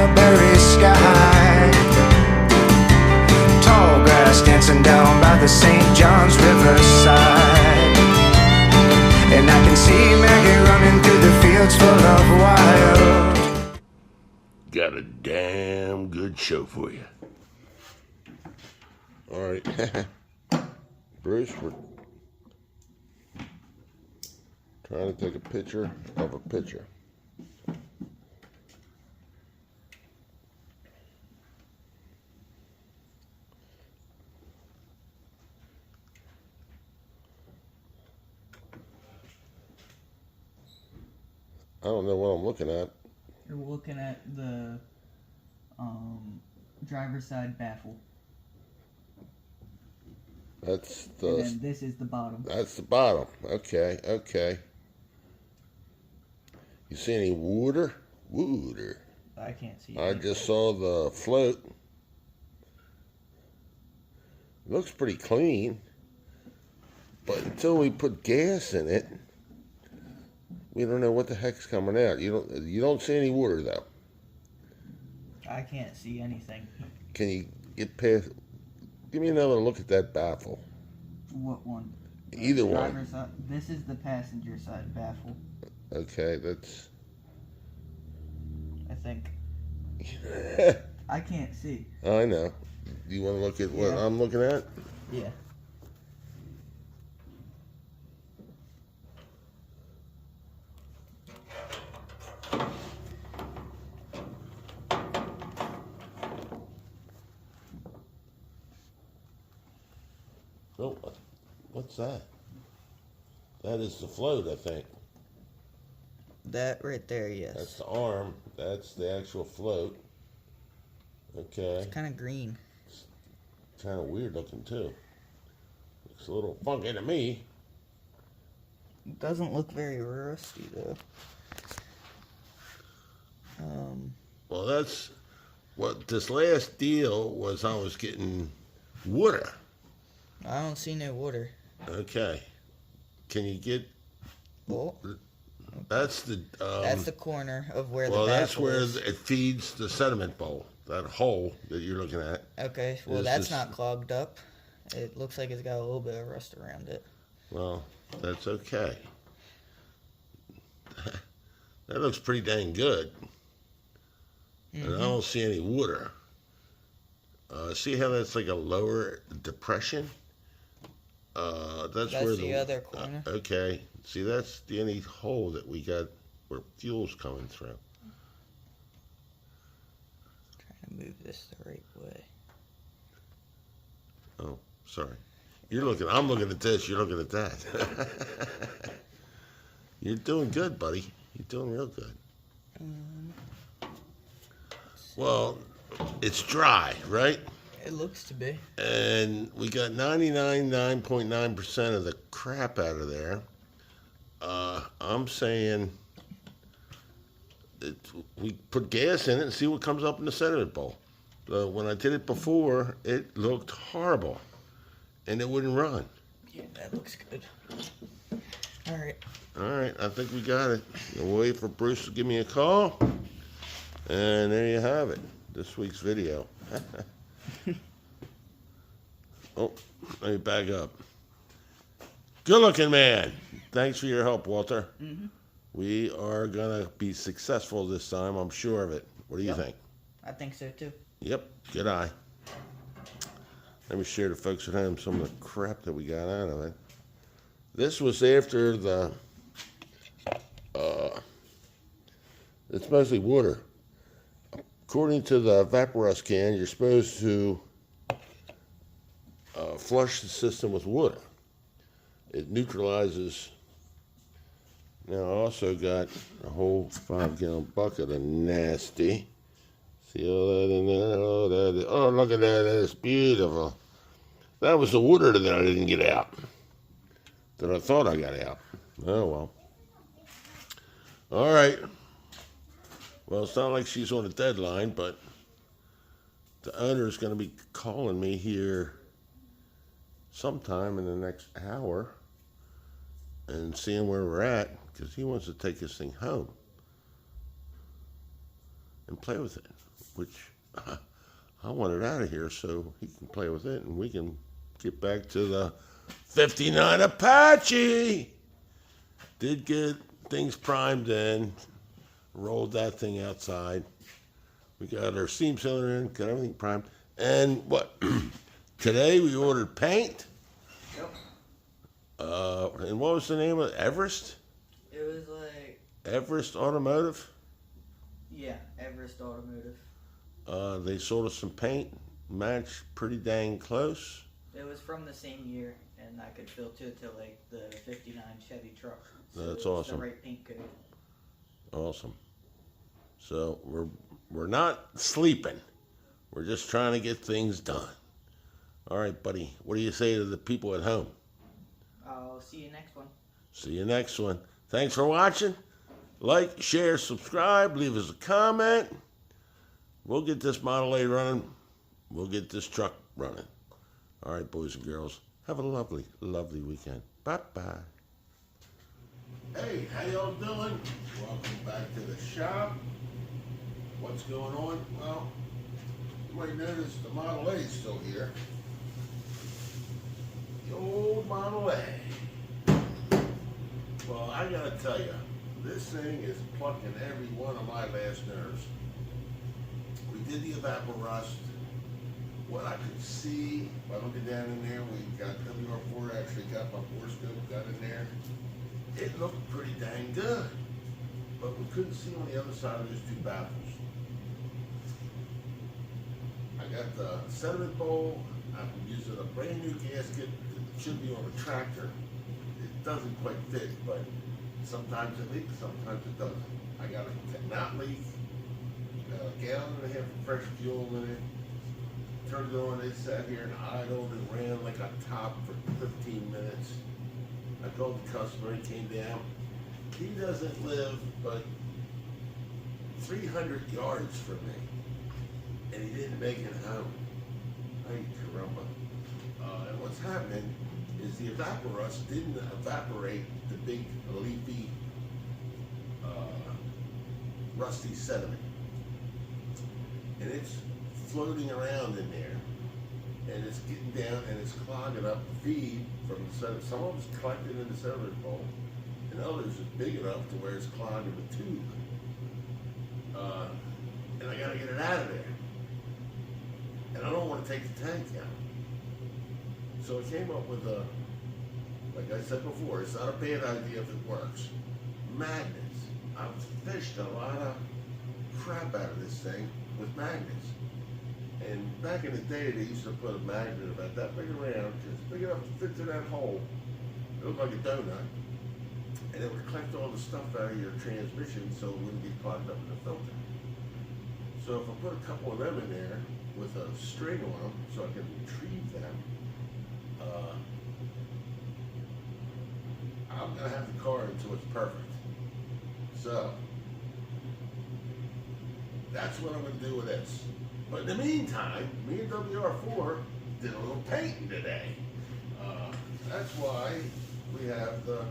strawberry sky. Tall grass dancing down by the St. John's Riverside. And I can see Maggie running through the fields full of wild. Got a damn good show for you. All right. Bruce, we're trying to take a picture of a picture. I don't know what I'm looking at. You're looking at the driver's side baffle. That's the. And then this is the bottom. That's the bottom. Okay, okay. You see any water? Water. I can't see. I just saw the float. Looks pretty clean, but until we put gas in it, we don't know what the heck's coming out. You don't see any water though. I can't see anything. Can you get past? Give me another look at that baffle. What one? Either one. Side. This is the passenger side baffle. Okay, that's. I think. I can't see. I know. Do you want to look at what I'm looking at? Yeah. Oh, what's that? That is the float, I think. That right there, yes. That's the arm. That's the actual float. Okay. It's kind of green. It's kind of weird looking too. Looks a little funky to me. It doesn't look very rusty though. Well, that's what this last deal was. I was getting water. I don't see no water. Okay. Can you get? Oh. That's the. That's the corner of where the well, baffle that's where is. it feeds the sediment bowl. That hole that you're looking at. Okay. Well, that's not clogged up. It looks like it's got a little bit of rust around it. Well, that's okay. That looks pretty dang good. Mm-hmm. And I don't see any water. See how that's like a lower depression? That's where the other corner. Okay. See, that's the only hole that we got where fuel's coming through. Trying to move this the right way. Oh, sorry. I'm looking at this, you're looking at that. You're doing good, buddy. You're doing real good. Well, it's dry, right? It looks to be. And we got 99.9% of the crap out of there. I'm saying we put gas in it and see what comes up in the sediment bowl. When I did it before, it looked horrible, and it wouldn't run. Yeah, that looks good. All right. All right, I think we got it. We'll wait for Bruce to give me a call, and there you have it. This week's video. Oh, let me back up. Good looking man. Thanks for your help, Walter. Mm-hmm. We are going to be successful this time. I'm sure of it. What do you think? I think so, too. Yep. Good eye. Let me share the folks at home some of the crap that we got out of it. This was after the... it's mostly water. According to the Vaporous can, you're supposed to flush the system with water. It neutralizes. Now I also got a whole 5-gallon bucket of nasty. See all that in there? Oh, look at that. That's beautiful. That was the water that I didn't get out. That I thought I got out. Oh, well. All right. Well, it's not like she's on a deadline, but the owner is going to be calling me here sometime in the next hour and seeing where we're at, because he wants to take this thing home. and play with it, which I want it out of here so he can play with it and we can get back to the 59 Apache. Did get things primed in, rolled that thing outside. We got our steam cylinder in, got everything primed. And what? Today we ordered paint. Yep. And what was the name of it? Everest? It was like... Everest Automotive? Yeah, Everest Automotive. They sold us some paint, matched pretty dang close. It was from the same year, and I could filter it to like the 59 Chevy truck. So That's it's awesome. The right paint code. Awesome. So we're not sleeping. We're just trying to get things done. All right, buddy. What do you say to the people at home? I'll see you next one. See you next one. Thanks for watching. Like, share, subscribe, leave us a comment. We'll get this Model A running. We'll get this truck running. All right, boys and girls. Have a lovely, lovely weekend. Bye-bye. Hey, how y'all doing? Welcome back to the shop. What's going on? Well, you might notice the Model A is still here. The old Model A. Well, I gotta tell you, this thing is plucking every one of my last nerves. We did the evaporust. What I could see by looking down in there, we got WR4, actually got my borescope, got in there. It looked pretty dang good, but we couldn't see on the other side of those two baffles. I got the sediment bowl. I'm using a brand new gasket that should be on a tractor. It doesn't quite fit, but sometimes it leaks, sometimes it doesn't. I got a not leak, a gallon and a half of fresh fuel in it. Turned it on, it sat here and idled and ran like a top for 15 minutes. I called the customer, he came down. He doesn't live but 300 yards from me, and he didn't make it home. Ay, caramba. And what's happening is the evaporust didn't evaporate the big leafy, rusty sediment. And it's floating around in there, and it's getting down and it's clogging up the feed from the sediment. Some of it's collected in the sediment bowl, and others is big enough to where it's clogging the tube. And I gotta get it out of there. And I don't want to take the tank out. So I came up with like I said before, it's not a bad idea if it works. Magnets. I've fished a lot of crap out of this thing with magnets. And back in the day, they used to put a magnet about that big around, just big enough to fit through that hole. It looked like a donut. And it would collect all the stuff out of your transmission so it wouldn't get clogged up in the filter. So if I put a couple of them in there with a string on them so I can retrieve them, I'm going to have the car until it's perfect. So that's what I'm going to do with this. But in the meantime, me and WR4 did a little painting today. That's why we have the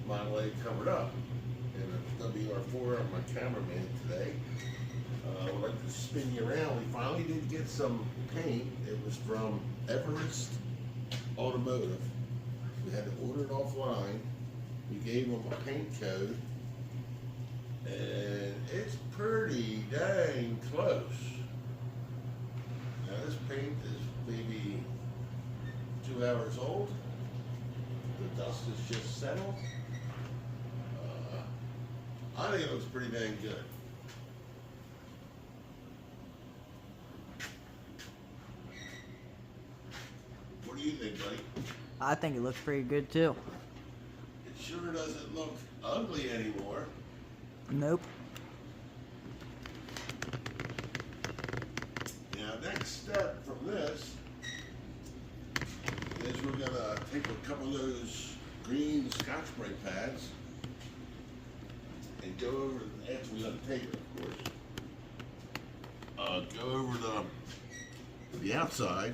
Model A covered up. And a WR4, I'm my cameraman today. I would like to spin you around. We finally did get some paint. It was from Everest Automotive. We had to order it offline. We gave them a paint code. And it's pretty dang close. Now this paint is maybe 2 hours old. The dust is just settled. I think it looks pretty dang good. What do you think, buddy? I think it looks pretty good too. It sure doesn't look ugly anymore. Nope. Now, next step from this is we're gonna take a couple of those green Scotch Brite pads and go over, after we untape it, of course, go over the outside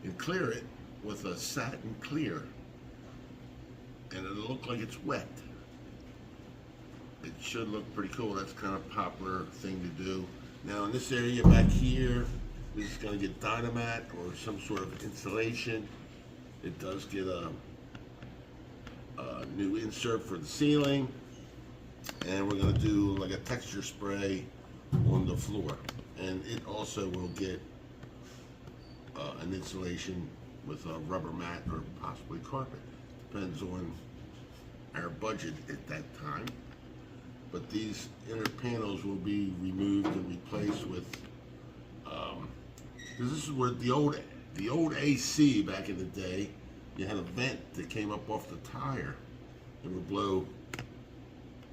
and clear it with a satin clear, and it'll look like it's wet. It should look pretty cool. That's kind of a popular thing to do. Now in this area back here, this is going to get dynamat or some sort of insulation. It does get a new insert for the ceiling, and we're going to do like a texture spray on the floor, and it also will get an insulation with a rubber mat or possibly carpet. Depends on our budget at that time. But these inner panels will be removed and replaced with, because this is where the old AC back in the day, you had a vent that came up off the tire and would blow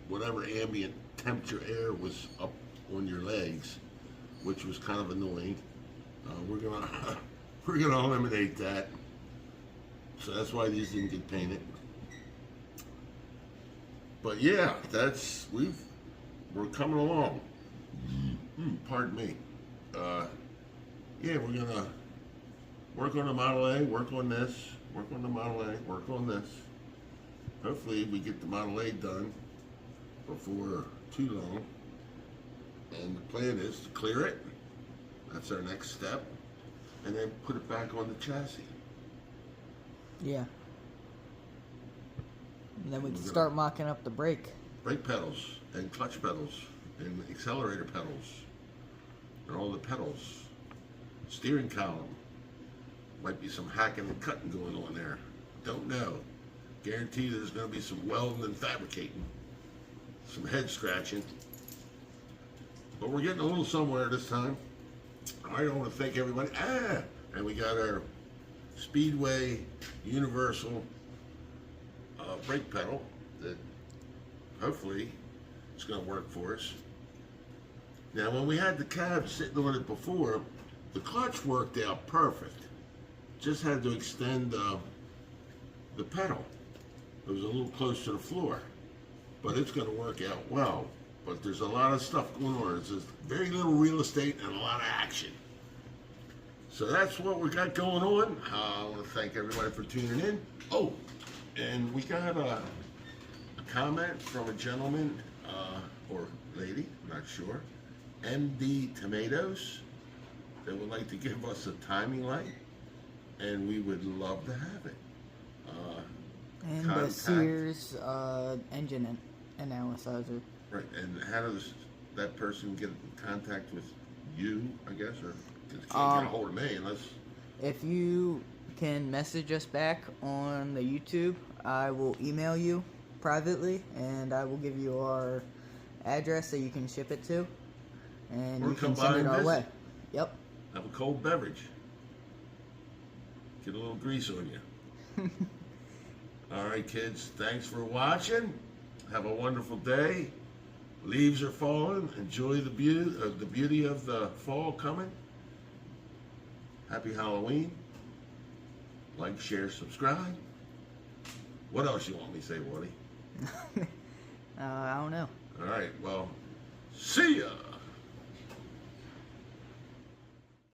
whatever ambient temperature air was up on your legs, which was kind of annoying. We're gonna eliminate that. So that's why these didn't get painted. But yeah, we're coming along. Pardon me. Yeah, we're gonna work on the Model A, work on this, work on the Model A, work on this. Hopefully we get the Model A done before too long. And the plan is to clear it. That's our next step. And then put it back on the chassis. Yeah. And then we can start mocking up the brake pedals and clutch pedals and accelerator pedals and all the pedals. Steering column. Might be some hacking and cutting going on there. Don't know. Guarantee there's going to be some welding and fabricating. Some head scratching. But we're getting a little somewhere this time. I want to thank everybody. And we got our Speedway Universal brake pedal that hopefully is going to work for us. Now, when we had the cab sitting on it before, the clutch worked out perfect. Just had to extend the pedal. It was a little close to the floor, but it's going to work out well. But there's a lot of stuff going on. There's just very little real estate and a lot of action. So that's what we got going on. I want to thank everybody for tuning in. Oh, and we got a comment from a gentleman or lady, I'm not sure, MD Tomatoes, that would like to give us a timing light, and we would love to have it. and the Sears engine analyzer. Right, and how does that person get in contact with you, I guess, or can't get a hold of me unless... If you can message us back on the YouTube, I will email you privately, and I will give you our address that you can ship it to, and Or you come can by send and it our visit. way. Yep. Have a cold beverage. Get a little grease on you. All right, kids, thanks for watching. Have a wonderful day. Leaves are falling. Enjoy the beauty of the fall coming. Happy Halloween. Like, share, subscribe. What else you want me to say, Woody? I don't know. All right, well, see ya.